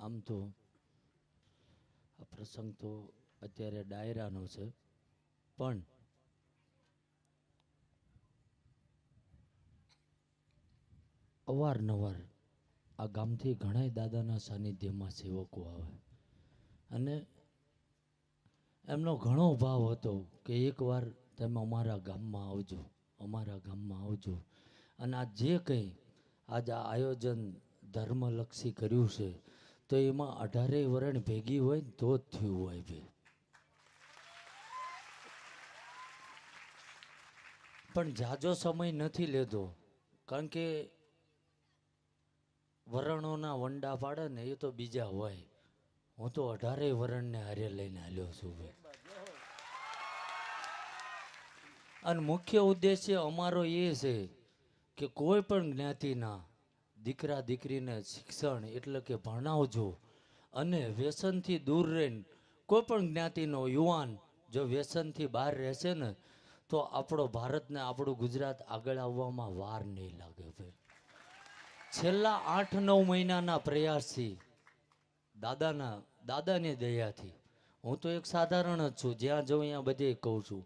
આમ તો આ પ્રસંગ તો અત્યારે ડાયરાનો છે, પણ અવારનવાર આ ગામથી ઘણા દાદાના સાનિધ્યમાં સેવકો આવે અને એમનો ઘણો ભાવ હતો કે એકવાર તમે અમારા ગામમાં આવજો, અમારા ગામમાં આવજો. અને આ જે કંઈ આજ આ આયોજન ધર્મલક્ષી કર્યું છે તો એમાં 18 વરણ ભેગી હોય ને તો જ થયું હોય ભાઈ. પણ જાજો સમય નથી લેતો, કારણ કે વરણોના વંડા પાડે ને એ તો બીજા હોય. હું તો 18 વરણને હારે લઈને હાલ્યો છું ભાઈ. અને મુખ્ય ઉદ્દેશ્ય અમારો એ છે કે કોઈ પણ જ્ઞાતિના દીકરા દીકરીને શિક્ષણ એટલે કે ભણાવજો, અને વ્યસનથી દૂર રહીને કોઈ પણ જ્ઞાતિનો યુવાન જો વ્યસનથી બહાર રહેશે ને તો આપણો ભારતને આપણું ગુજરાત આગળ આવવામાં વાર નહીં લાગે ભાઈ. છેલ્લા 8-9 મહિનાના પ્રયાસથી દાદાની દયાથી હું તો એક સાધારણ જ છું, જ્યાં જઉં ત્યાં બધે કહું છું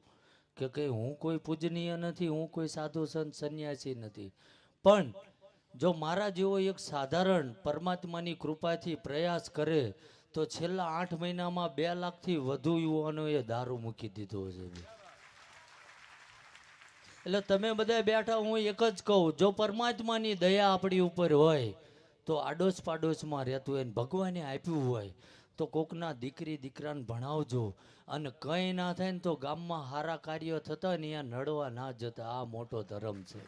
કે કંઈ હું કોઈ પૂજનીય નથી, હું કોઈ સાધુ સંત સંન્યાસી નથી, પણ જો મારા જેવો એક સાધારણ પરમાત્માની કૃપાથી પ્રયાસ કરે તો છેલ્લા 8 મહિનામાં 2 લાખથી વધુ યુવાનોએ દારૂ મૂકી દીધો છે. એટલે તમે બધા બેઠા, હું એક જ કહું, જો પરમાત્માની દયા આપણી ઉપર હોય તો આડોશ પાડોશમાં રહેતું હોય, ભગવાને આપ્યું હોય તો કોકના દીકરી દીકરાને ભણાવજો. અને કંઈ ના થાય ને તો ગામમાં સારા કાર્યો થતા ને અહીંયા નડવા ના જતા. આ મોટો ધર્મ છે.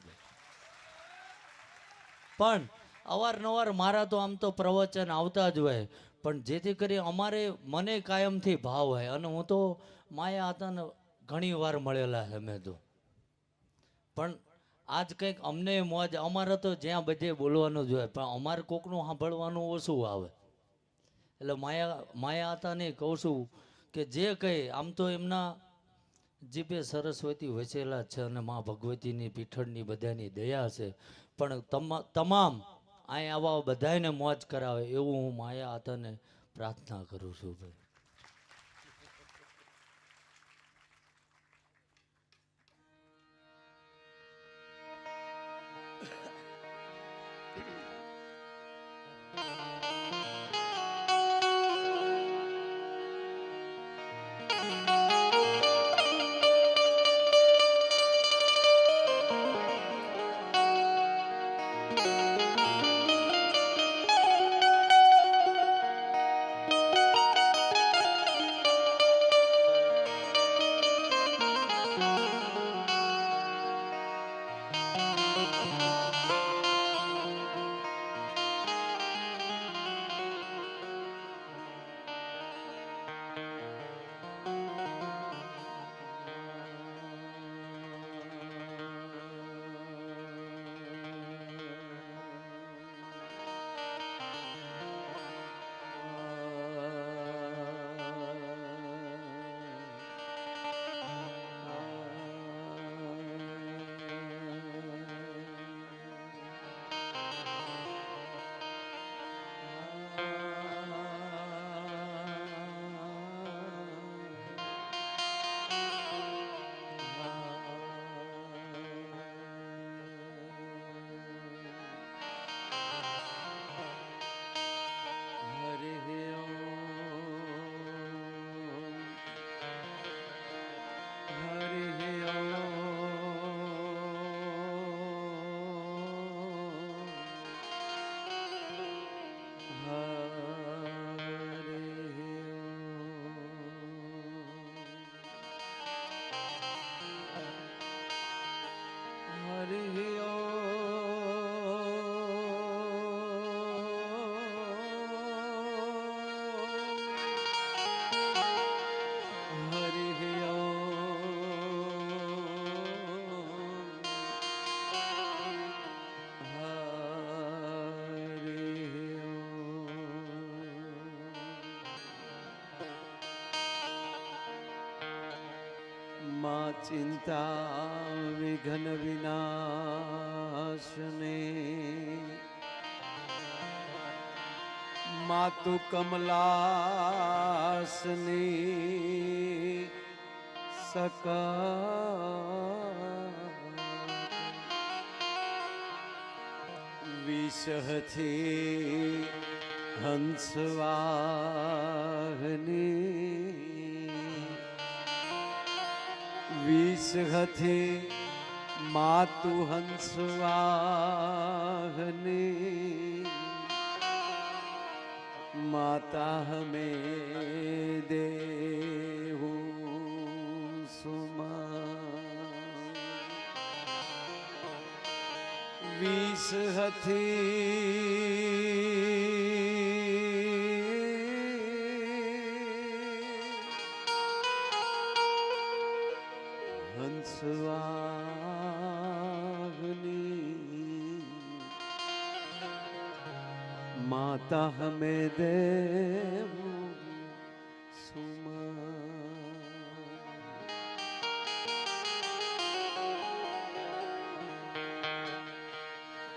પણ અવારનવાર મારા તો આમ તો પ્રવચન આવતા જ હોય, પણ જેથી કરી અમારે મને કાયમથી ભાવ હોય. અને હું તો માયા હતા ને ઘણી વાર મળેલા છે મેં તો, પણ આજ કંઈક અમને મોજ. અમારે તો જ્યાં બધે બોલવાનું જ હોય, પણ અમારે કોકનું સાંભળવાનું ઓછું આવે. એટલે માયા હતા ને કહું છું કે જે કંઈ આમ તો એમના જીભે સરસ્વતી વસેલા છે અને મા ભગવતીની પીઠળની બધાની દયા છે, પણ તમામ અહીં આવા બધાને મોજ કરાવે એવું હું માયા હતાને પ્રાર્થના કરું છું ભાઈ. માં ચિંતા વિઘ્ન વિનાશને માતુ કમલાસની વિષહથી હંસવાહની વિષહથી માતુ હંસવાહની માતા હમે દેહુ સુમા વિષહથી હંસવાહની માતા હમે દેહુ સુમા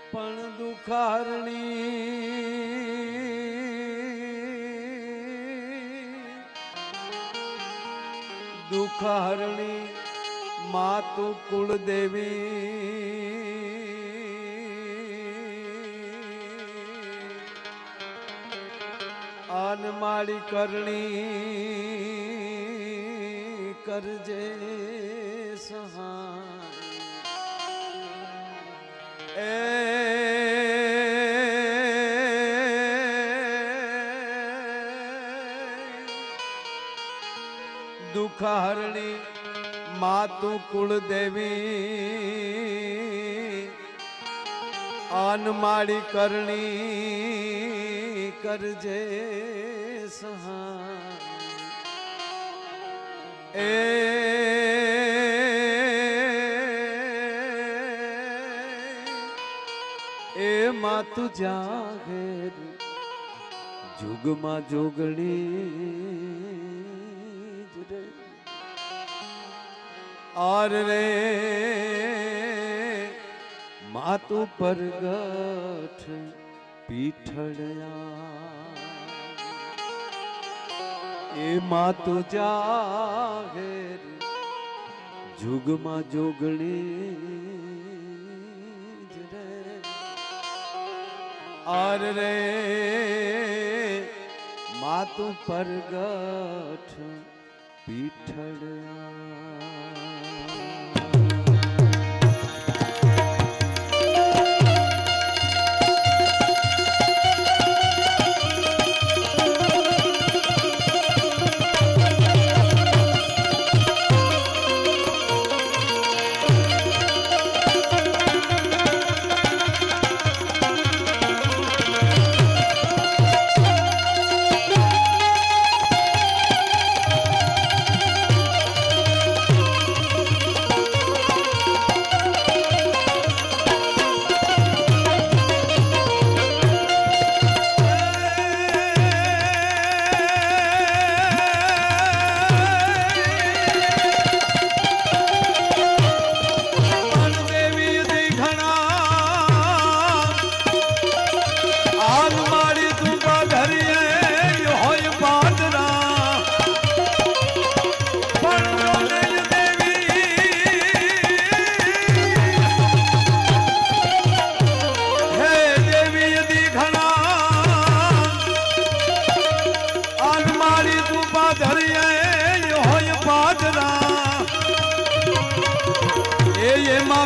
પણ દુખારણી માતુ કુળદેવી અનમાળી કરણી કરજે સહાય દુખારણી માતુ કુળદેવી અનમાળી કરણી કરજે સહાય એ માતુ જાગેર જુગમાં જોગણી और रे मातु परगठ पीठड़या ए मातु जागेर जुगमा जोगणी रे और रे मातु परगठ पीठड़या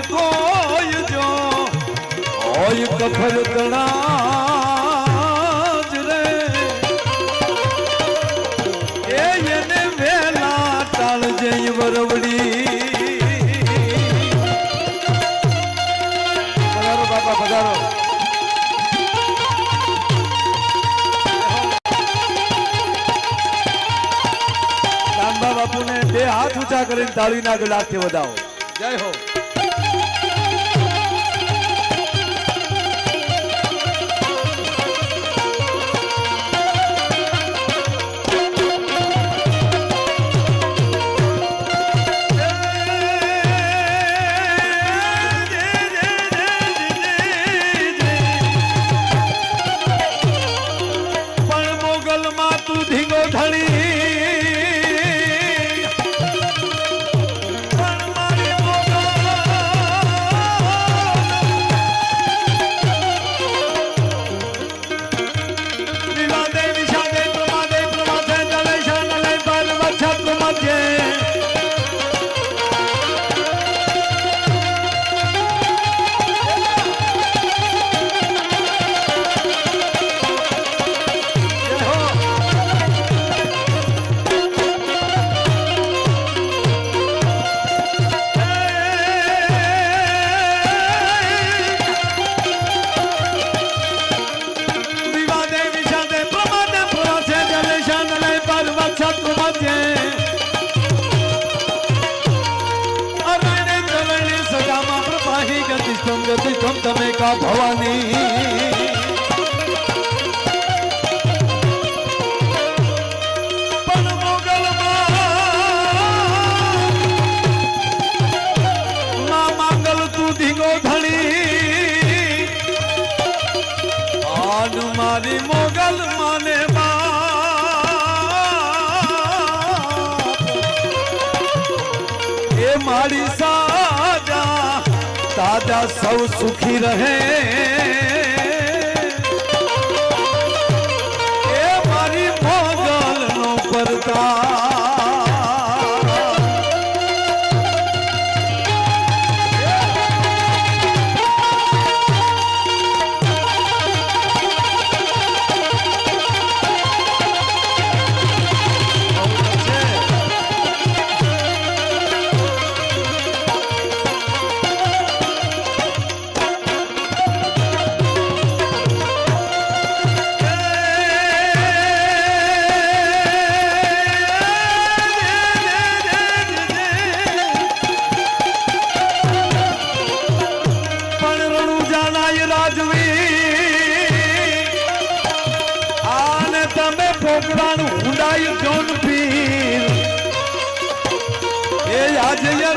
કોઈ જો હોય કફર તણાજ રે એને વેલા ટાળ જઈ વરવડી પધારો બાપા પધારો રામબા બાપુને બે હાથ ઊંચા કરીને તાળીના ગલાથી વધાવો જય હો મોગલ માં તું ધીંગો ધણી પણ મારી મોગલ વિવાદે વિષાદે પ્રમાદે પ્રમાદે દલે શાનલે પર વચ્છત મધ્યે गतिष्ठम तमे का भवानी पण मोगल मां मांगल तू धींगो धणी आन मारी मोगल माने बाप ए मारी साजा दादा सब सुखी रहे ए मारी मोगल नो परता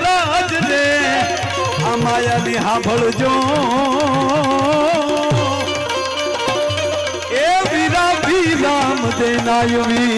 राज रे माया नी हांभळजो ए वीरा वीराम देनायवी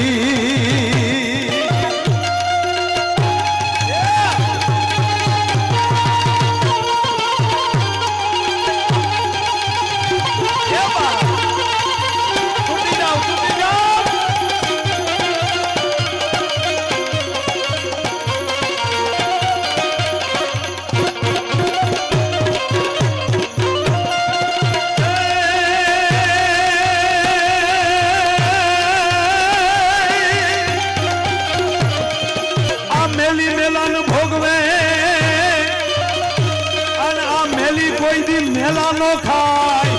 मेला नो खाय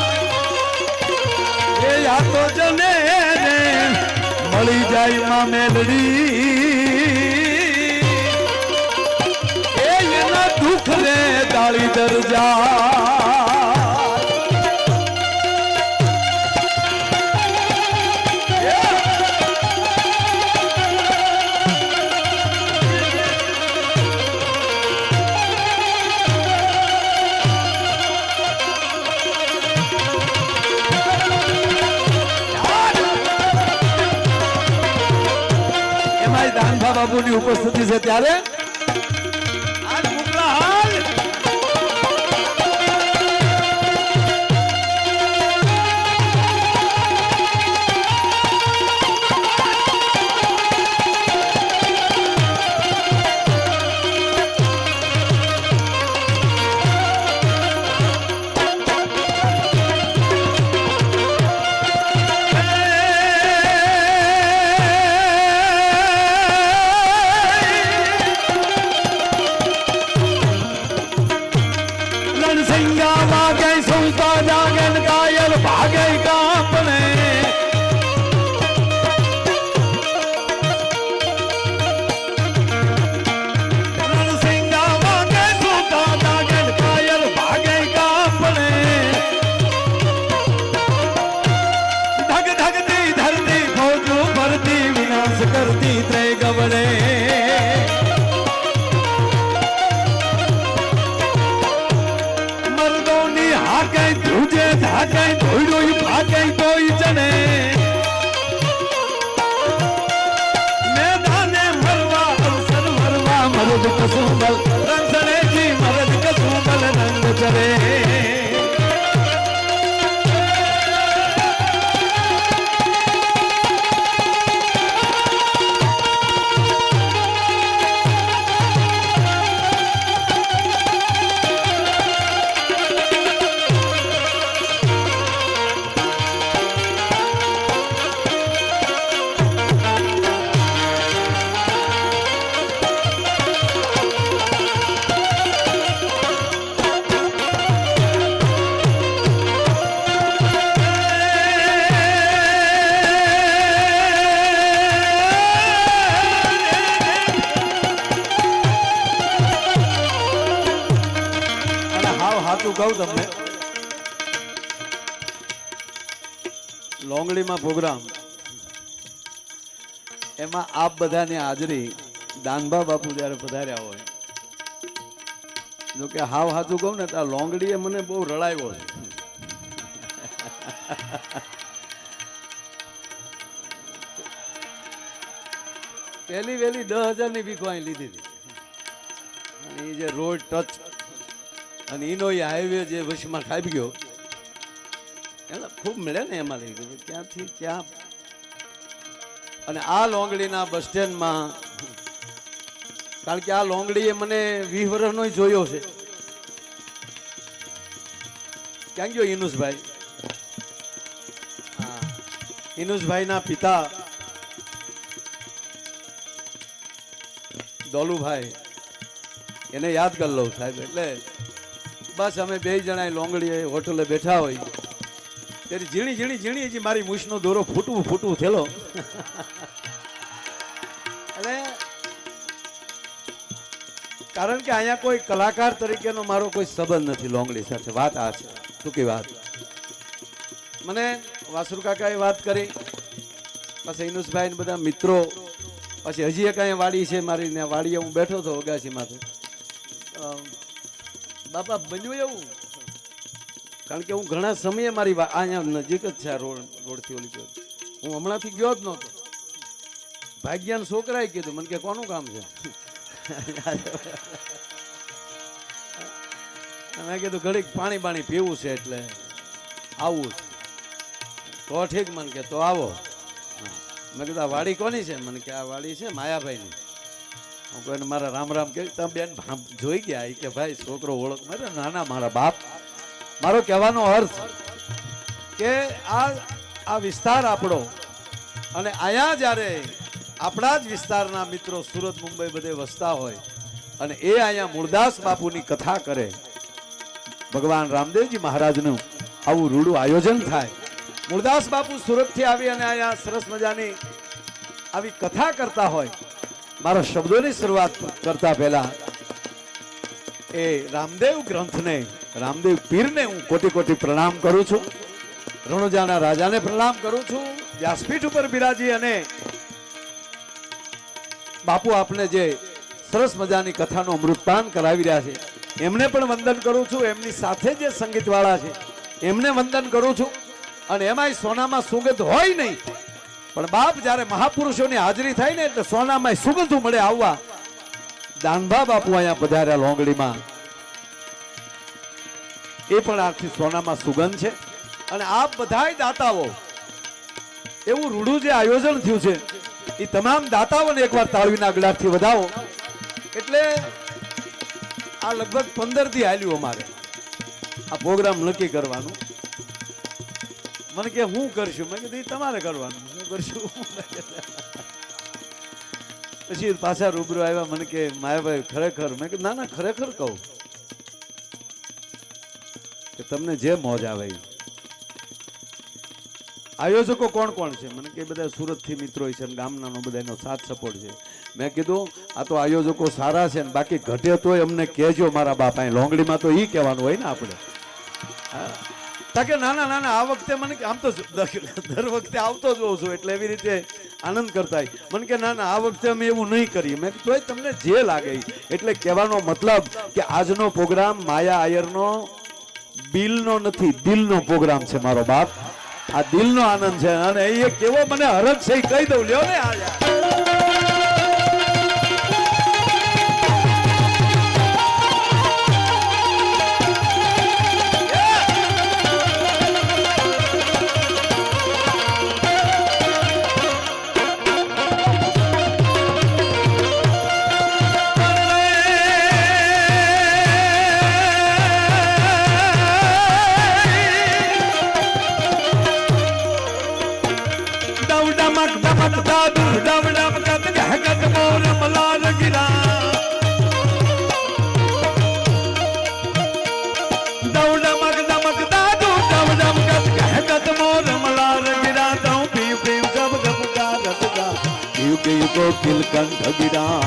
ए या तो जने ने मળી જાય માં મેલડી એ એના દુખ રે ડાળી દરજા બાબુની ઉપસ્થિતિ છે ત્યારે આજ મુકલા હાલ करती त्रे गवड़े मर्दोनी हाके तुझे धाके धोइडोई भाके कोई जने કહું તમને, લોંગડીમાં પ્રોગ્રામ એમાં આપ બધાની હાજરી દાનભા બાપુ જ્યારે પધાર્યા હોય, જો કે હાવ હાચું કહું ને તો આ લોંગડીએ મને બહુ રડાવ્યો છે. પહેલી વહેલી 10,000 ની ભીખો અહીં લીધી હતી, અને એ જે રોડ ટચ અને એનો એ હાઈવે જે વચમાં ખાઈ ગયો એને ખૂબ મળે ને એમાં લઈ ગયું ક્યાંથી ક્યાં. અને આ લોંગડીના બસ સ્ટેન્ડમાં, કારણ કે આ લોંગડીએ મને 20 વર્ષનો જોયો છે. ક્યાં ગયો ઇનુસભાઈ? હા, ઇનુસભાઈના પિતા દોલુભાઈ, એને યાદ કરી લઉં સાહેબ. એટલે બસ અમે બે જણા લોંગડીએ હોટલે બેઠા હોય ત્યારે ઝીણી ઝીણી ઝીણી હજી મારી મૂછનો દોરો ફૂટવું થયેલો. એટલે કારણ કે અહીંયા કોઈ કલાકાર તરીકેનો મારો કોઈ સંબંધ નથી લોંગડી સાથે. વાત આ છે, ટૂંકી વાત. મને વાસુ કાકાએ વાત કરી, પછી ઇનુસભાઈ ને બધા મિત્રો, પછી હજી એક અહીંયા વાડી છે મારી, ને વાડીએ હું બેઠો હતો અગાસીમાંથી. બાપા બન્યું એવું, કારણ કે હું ઘણા સમયે મારી અહીંયા નજીક જ છે આ રોડથી ઓલી ગયો, હું હમણાંથી ગયો જ નહોતો. ભાગ્યાના છોકરાએ કીધું મને કે કોનું કામ છે? મેં કીધું ઘડીક પાણી પીવું છે એટલે આવું તો ઠીક. મને કે તો આવો. મેં કીધું આ વાડી કોની છે? મને કે આ વાડી છે માયાભાઈની. હું કોઈને મારા રામ રામ કહ્યું, તમે બેન જોઈ ગયા કે ભાઈ છોકરો ઓળખ મારે? નાના મારા બાપ. મારો કહેવાનો અર્થ કે આ વિસ્તાર આપણો, અને અહીંયા જ્યારે આપણા જ વિસ્તારના મિત્રો સુરત મુંબઈ બધે વસતા હોય અને એ અહીંયા મૂળદાસ બાપુની કથા કરે, ભગવાન રામદેવજી મહારાજનું આવું રૂડું આયોજન થાય, મૂળદાસ બાપુ સુરતથી આવી અને અહીંયા સરસ મજાની આવી કથા કરતા હોય, મારા શબ્દોની શરૂઆત કરતા પહેલા એ રામદેવ ગ્રંથને, રામદેવ પીરને હું કોટી કોટી પ્રણામ કરું છું. રણુજાના રાજાને પ્રણામ કરું છું. વ્યાસપીઠ ઉપર બિરાજી અને બાપુ આપને જે સરસ મજાની કથાનો અમૃતપાન કરાવી રહ્યા છે એમને પણ વંદન કરું છું. એમની સાથે જે સંગીતવાળા છે એમને વંદન કરું છું. અને એમાંય સોનામાં સુગંધ હોય નહીં, પણ બાપ જ્યારે મહાપુરુષોની હાજરી થાય ને એટલે સોનામાં સુગંધ મળે. આવવા દાનભા બાપુ અહીંયા પધાર્યા લોંગડીમાં, એ પણ આખી સોનામાં સુગંધ છે. અને આપ બધાય દાતાઓ, એવું રૂડું જે આયોજન થયું છે એ તમામ દાતાઓને એકવાર તાળવીના ગળાથી વધાવો. એટલે આ લગભગ 15 દી હાલ્યું અમારે આ પ્રોગ્રામ નક્કી કરવાનું. મને કે હું કરશું? મેં કીધું તમારે કરવાનું, હું કરશું. પછી પાછા રૂબરૂ આવ્યા, મને કે માયાભાઈ ખરેખર? મેં કીધું ના ખરેખર કહું કે તમને જે મોજ આવે. આયોજકો કોણ કોણ છે? મને કે બધા સુરતથી મિત્રો છે, ગામનાનો બધાનો સાથ સપોર્ટ છે. મેં કીધું આ તો આયોજકો સારા છે ને, બાકી ઘટે તોય અમને કહેજો મારા બાપ. અહીં લોંગડીમાં તો એ કહેવાનું હોય ને આપણે. તાકે નાના આ વખતે મને આમ તો દર વખતે આવતો જ હોઉં છું એટલે એવી રીતે આનંદ કરતા. મને કે ના આ વખતે અમે એવું નહીં કરીએ. મેં તોય તમને જે લાગે. એટલે કહેવાનો મતલબ કે આજનો પ્રોગ્રામ માયા આયરનો બિલનો નથી, દિલનો પ્રોગ્રામ છે મારો બાપ. આ દિલનો આનંદ છે અને એ કેવો મને હરખ છે કહી દઉં. લ્યો ને કિલકંઠ ગિરા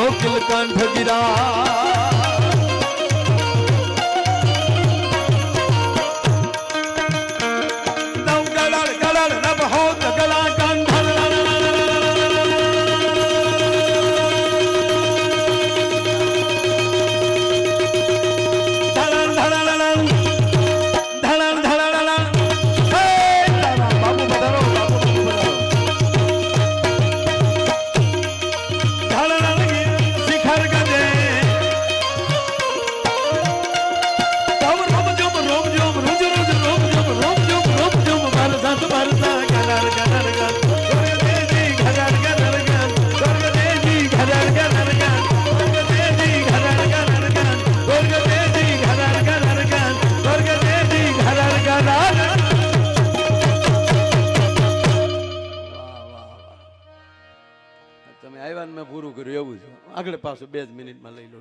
કોકિલ કંઠ ગિરા તમે આવ્યા ને મેં પૂરું કર્યું એવું છે. આગળ પાછું 2 જ મિનિટમાં લઈ લો.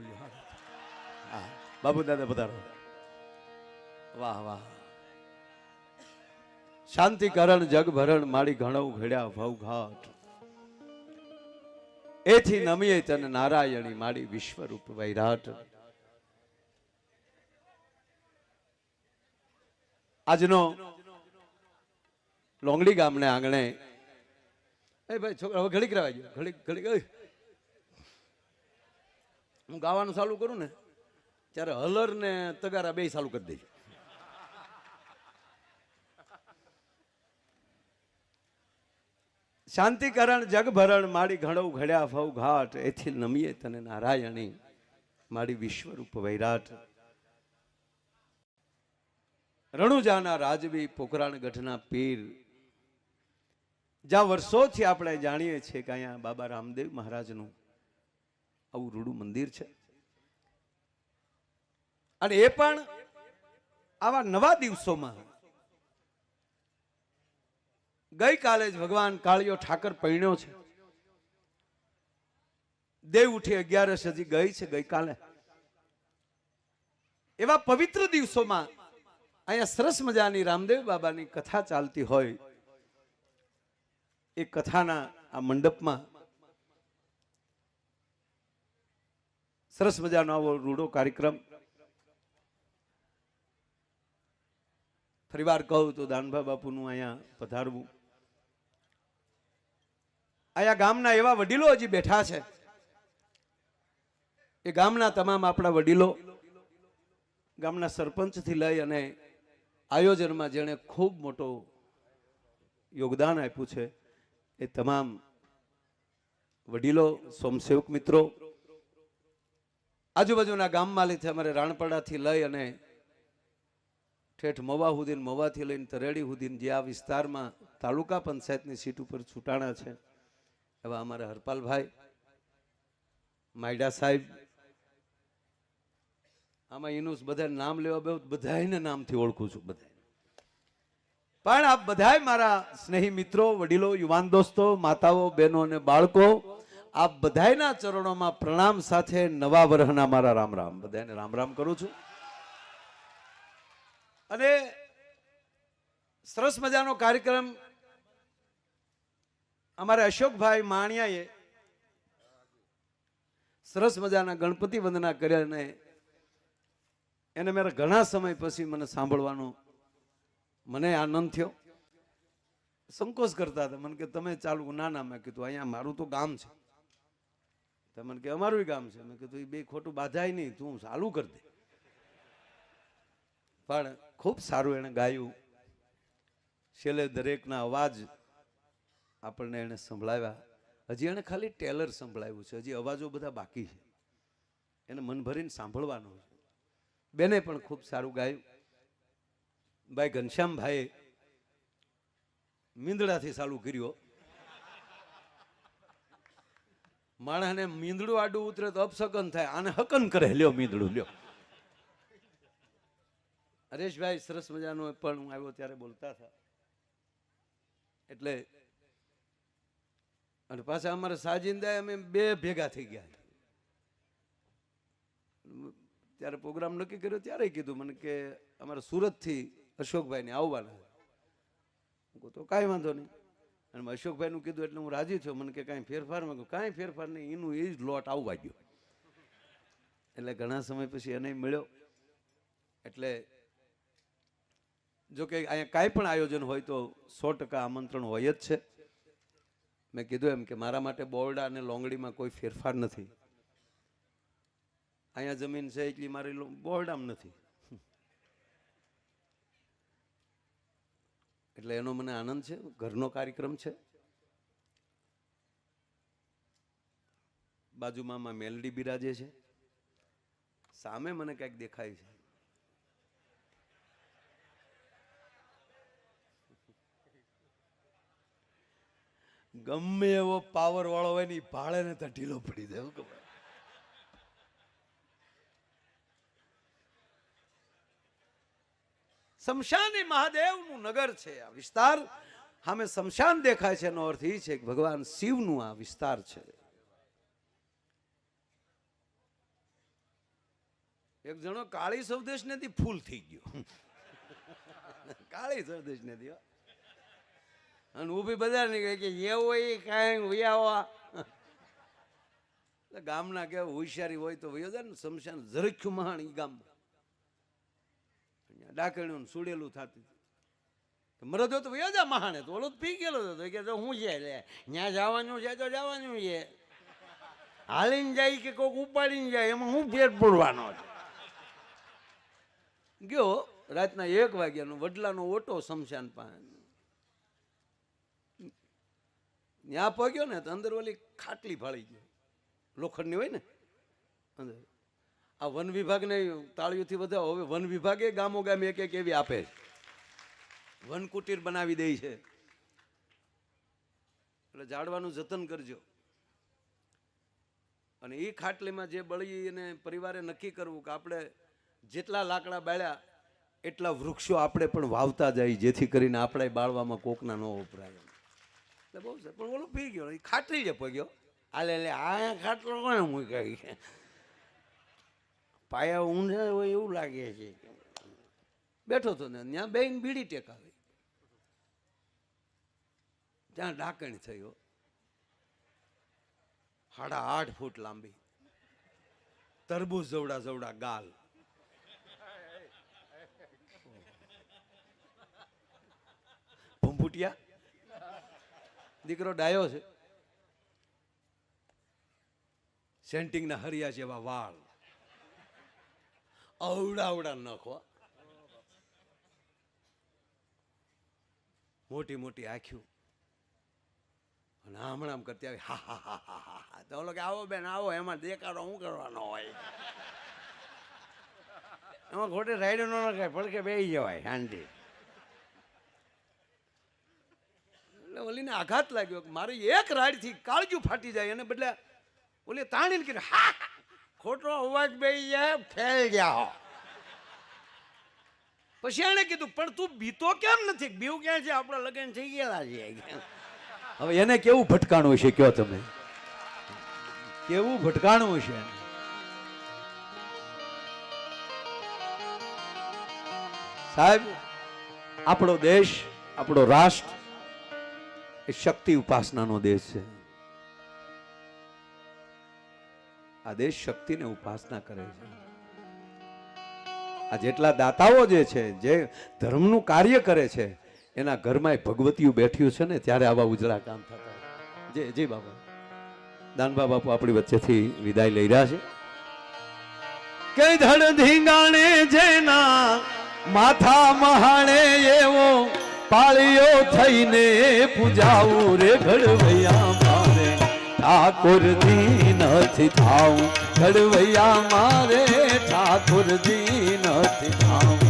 હા બાબુ દાદા પધારો. વાહ વાહ. શાંતિ કરણ જગ ભરણ માડી ઘણો ઘડ્યા ભવ ઘાટ એથી નમીએ તન નારાયણી માડી વિશ્વરૂપ વૈરાટ. આજનો લોંગડી ગામને આંગણે એ ભાઈ છોકરા હવે ઘડીક રહેવા ગયો ઘડીક ઘડીક હું ગાવાનું ચાલુ કરું ને ત્યારે હલર ને તગારા બે ચાલુ કરી દઈ. શાંતિકરણ જગભરણ માડી ઘણો ઘડ્યા ફવ ઘાટ એથી નમીએ તને નારાયણી માડી વિશ્વરૂપ વૈરાટ. રણુજાના રાજવી પોકરાણ ગઢના પીર જ્યાં વર્ષોથી આપણે જાણીએ છીએ કે અહીંયા બાબા રામદેવ મહારાજનું આવું રૂડું મંદિર છે અને એ પણ આવા નવા દિવસોમાં. ગઈકાલે જ ભગવાન કાળિયો ઠાકર પૈણ્યો છે. દેવ ઉઠી 11 હજી ગઈ છે ગઈકાલે. એવા પવિત્ર દિવસોમાં અહીંયા સરસ મજાની રામદેવ બાબાની કથા ચાલતી હોય. એ કથાના આ મંડપમાં સરસ મજાનો આવો રૂડો કાર્યક્રમ. ફરીવાર કહું તો દાનભા બાપુનું અહીંયા પધારવું. અહીંયા ગામના એવા વડીલો હજી બેઠા છે. એ ગામના તમામ આપણા વડીલો, ગામના સરપંચથી લઈ અને આયોજનમાં જેણે ખૂબ મોટો યોગદાન આપ્યું છે એ તમામ વડીલો, સોમસેવક મિત્રો, આજુબાજુના ગામમાંથી અમારે રાણપડાથી લઈ અને ઠેઠ મોવા હુદીન, મોવાથી લઈને તરેડી હુદીન જે આ વિસ્તારમાં તાલુકા પંચાયતની સીટ ઉપર છૂટાણા છે એવા અમારા હરપાલભાઈ, માયડા સાહેબ, આમાં એનું બધા નામ લેવા બહુ બધાને નામથી ઓળખું છું બધા. પણ આપ બધાય મારા સ્નેહી મિત્રો, વડીલો, યુવાન દોસ્તો, માતાઓ, બહેનો અને બાળકો, આપ બધાયના ચરણોમાં પ્રણામ સાથે નવા વર્ષના મારા રામ રામ. બધાને રામ રામ કરું છું. અને સરસ મજાનો કાર્યક્રમ અમારા અશોકભાઈ માણિયાએ સરસ મજાના ગણપતિ વંદના કર્યા અને એને મારા ઘણા સમય પછી મને સાંભળવાનો મને આનંદ થયો. સંકોચ કરતા હતા મને કે તમે ચાલુ. ના ના, મેં કીધું અહીંયા મારું તો ગામ છે. તો મને કે અમારું ગામ છે. મેં કીધું એ બે ખોટું બાંધાય નહીં, તું ચાલુ કરી દે. પણ ખૂબ સારું એને ગાયું. છેલ્લે દરેકના અવાજ આપણને એને સંભળાવ્યા. હજી એને ખાલી ટેલર સંભળાવ્યું છે, હજી અવાજો બધા બાકી છે. એને મન ભરીને સાંભળવાનું છે. બેને પણ ખૂબ સારું ગાયું. ભાઈ ઘનશ્યામભાઈએ મીંદડાથી ચાલુ કર્યો. માણસને મીંદડું આડું ઉતરે તો અપસગન થાય, આને હકન કરે. લ્યો મીંદડું લ્યો. હરેશભાઈ સરસ મજાનું પણ હું આવ્યો ત્યારે બોલતા હતા. એટલે અને પાછા અમારે સાજિંદા અમે બે ભેગા થઈ ગયા. ત્યારે પ્રોગ્રામ નક્કી કર્યો ત્યારે કીધું મને કે અમારે સુરતથી અશોકભાઈને આવવાના. તો કાંઈ વાંધો નહીં. અને અશોકભાઈનું કીધું એટલે હું રાજી થયો. મને કે કાંઈ ફેરફાર? મેં કહ્યું કાંઈ ફેરફાર નહીં, એનું એ જ લોટ આવવા ગયો. એટલે ઘણા સમય પછી એને મળ્યો. એટલે જો કે અહીંયા કાંઈ પણ આયોજન હોય તો 100% આમંત્રણ હોય જ છે. મેં કીધું એમ કે મારા માટે બોરડા અને લોંગડીમાં કોઈ ફેરફાર નથી. અહીંયા જમીન છે એટલી મારી બોરડામાં નથી. એટલે એનો મને આનંદ છે. ઘરનો કાર્યક્રમ છે. બાજુમાં માં મેલડી બિરાજે છે, સામે મને કંઈક દેખાય છે. ગમે એવો પાવર વાળો હોય ને ભાડે ને તો ઢીલો પડી જાય. એવું ખબર? શમશાન એ મહાદેવનું નગર છે. આ વિસ્તાર સામે શમશાન દેખાય છે એનો અર્થ એ છે કે ભગવાન શિવનું આ વિસ્તાર છે. એક જણો કાળી સૌદેશ નથી ફૂલ થઈ ગયો. કાળી સૌદેશ નથી અને ઊભી બધા નીકળે કે એવો એ કાંઈ વૈયાવા. એટલે ગામના કેવું હોશિયારી હોય તો વયો જાય ને. શમશાન ઝરખ્યું મહાણ ઈ ગામમાં ડાકણ્યું સુડેલું થતું. મરદો તો વયો જા મહાણે તો ઓલો પી ગયેલો હતો કે હું છે લે ત્યાં જવાનું છે તો જવાનું છે. હાલીને જાય કે કોઈક ઉપાડીને જાય એમાં હું ફેર પડવાનો છે. ગયો રાતના 1 વાગ્યાનો વડલાનો ઓટો શમશાન પાસે. ત્યાં પગ્યો ને તો અંદર ઓલી ખાટલી ફાળી ગઈ લોખંડની હોય ને અંદર. આ વન વિભાગને તાળીઓથી બધા હવે વન વિભાગે ગામો ગામ એક એક એવી આપે છે. વન કુટીર બનાવી દે છે. એટલે ઝાડવાનું જતન કરજો. અને એ ખાટલીમાં જે બળી અને પરિવારે નક્કી કરવું કે આપણે જેટલા લાકડા બાળ્યા એટલા વૃક્ષો આપણે પણ વાવતા જાય જેથી કરીને આપણે બાળવામાં કોકના ન વપરાય. એટલે બહુ છે. પણ ઓલો પી ગયો એ ખાટલી જ પગ્યો. આલે લે આ ખાટલો કોને મૂકી પાયા ઊંધા હોય એવું લાગે છે. બેઠો હતો ને ત્યાં બેન બીડી ટેકાવી. ત્યાં ડાકણ થયો 8.5 ફૂટ લાંબી, તરબૂચ જવડા જવડા ગાલ. ભૂંભૂટિયા દીકરો ડાયો છે. સેન્ટિંગના હરિયા જેવા વાળ, અવડા નખો, મોટી મોટી આંખ્યું અને હમણાં કરતી આવી હા હા હા હા હા હા. તો ઓલો કે આવો બેન આવો, એમાં દેખાડો શું કરવાનો હોય? એમાં ખોટી રાઈડ ન નખાય, પડકે બેસી જવાય શાંતિ. એટલે ઓલીને આઘાત લાગ્યો કે મારી એક રાઈડથી કાળજું ફાટી જાય એને બદલે ઓલી તાણીને કીધું હા ખોટો અવાજ બેસી જાય ફેલ જાઓ. પછી એણે કીધું પણ તું બીતો કેમ નથી? બીવ ક્યાં છે? આપણા લગ્ન થઈ ગયેલા છે. હવે એને કેવું ભટકાણું છે કયો તમે? કેવું ભટકાણું છે? સાહેબ આપણો દેશ, આપણો રાષ્ટ્ર એ શક્તિ ઉપાસનાનો દેશ છે. આ દેશ શક્તિને ઉપાસના કરે છે. આ જેટલા દાતાઓ જે છે, જે ધર્મનું કાર્ય કરે છે, એના ઘરમાં ભગવતીયું બેઠ્યું છે ને ત્યારે આવા ઉજળા કામ થતા. જય જય બાબા. દાનબા બાપુ આપણી વચ્ચેથી વિદાય લઈ રહ્યા છે. કે ધડ ધીંગાણે જેના માથા મહાણે એવો પાળીઓ થઈને પૂજાવું રે ઘડવૈયા મારે ઠાકોરજી નથી થાવું. ઘડવૈયા મારે ઠાકોરજી નથી થાવું.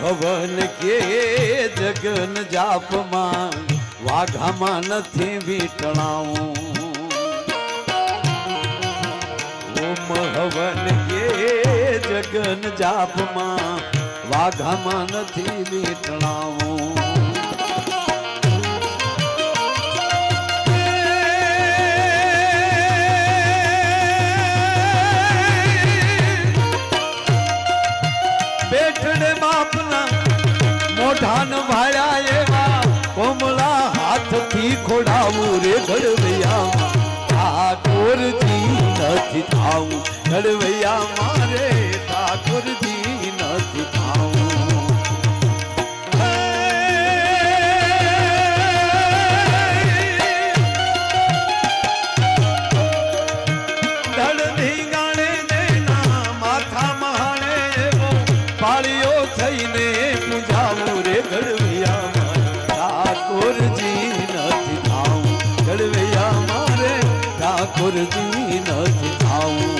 હવન કે જગન જાપમાં વાઘામાં નથી વીટણાવું ઓમ હવન કે જગન જાપમાં વાઘામાં નથી વીટણાવું બેઠડે બાપના મોઢાન ભાળ્યા એવા કોમળા હાથથી ખોડાવું રે ઘડવૈયા ઠાકોરજી નથી થાવું ઘડવૈયા મારે ઠાકોરજી નથી થાવું ધડની ગાણે દેના માથા મહાણે એવો પાળીઓ થઈને પૂજાવું રે ઘડવૈયા ઠાકોરજી નથી થાવું ઘડવૈયા મારે ઠાકોરજી નથી થાવું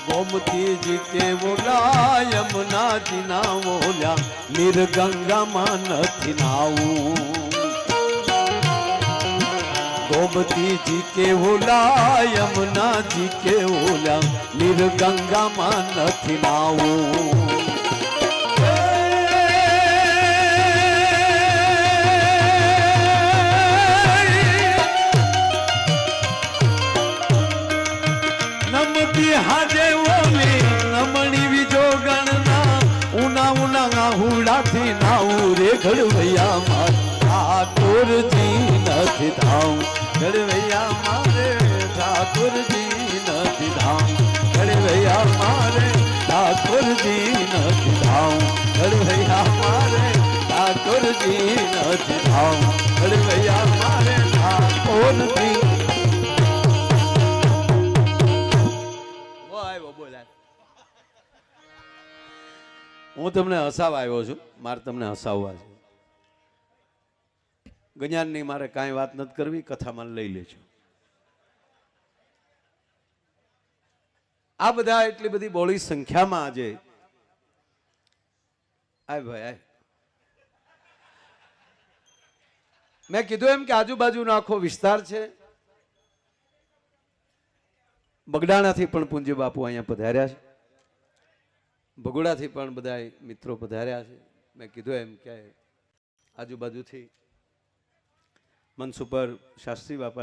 गोमती जी के बोला यमुना जी ना बोला निर्गंगा मान थी नाऊ गोमती जी के बोला यमुना जी के बोला निर्गंगा मान थी नाऊ नमती हाजे ओली नमणी विजो गणना उना उना हुड़ा थी नाऊ रे घड़वैया मार ठाकुर जी નથી धाऊ घड़वैया मारे ठाकुर जी નથી धाऊ घड़वैया मारे ठाकुर जी નથી धाऊ घड़वैया मारे ठाकुर जी નથી धाऊ घड़वैया मारे ठाकुर जी હું તમને હસાવા આવ્યો છું મારે તમને હસાવવા છે જ્ઞાનની મારે કાંઈ વાત નથી કરવી કથામાં લઈ લેજો આ બધા એટલી બધી બોળી સંખ્યામાં આજે આય ભાઈ આય મેં કીધું એમ કે આજુબાજુનો આખો વિસ્તાર છે બગડાણાથી પણ પૂંજ્ય બાપુ અહીંયા પધાર્યા છે ભગોડાથી પણ બધા મિત્રો પધાર્યા છે મેં કીધું એમ કે આજુબાજુથી મનસુપર શાસ્ત્રી બાપા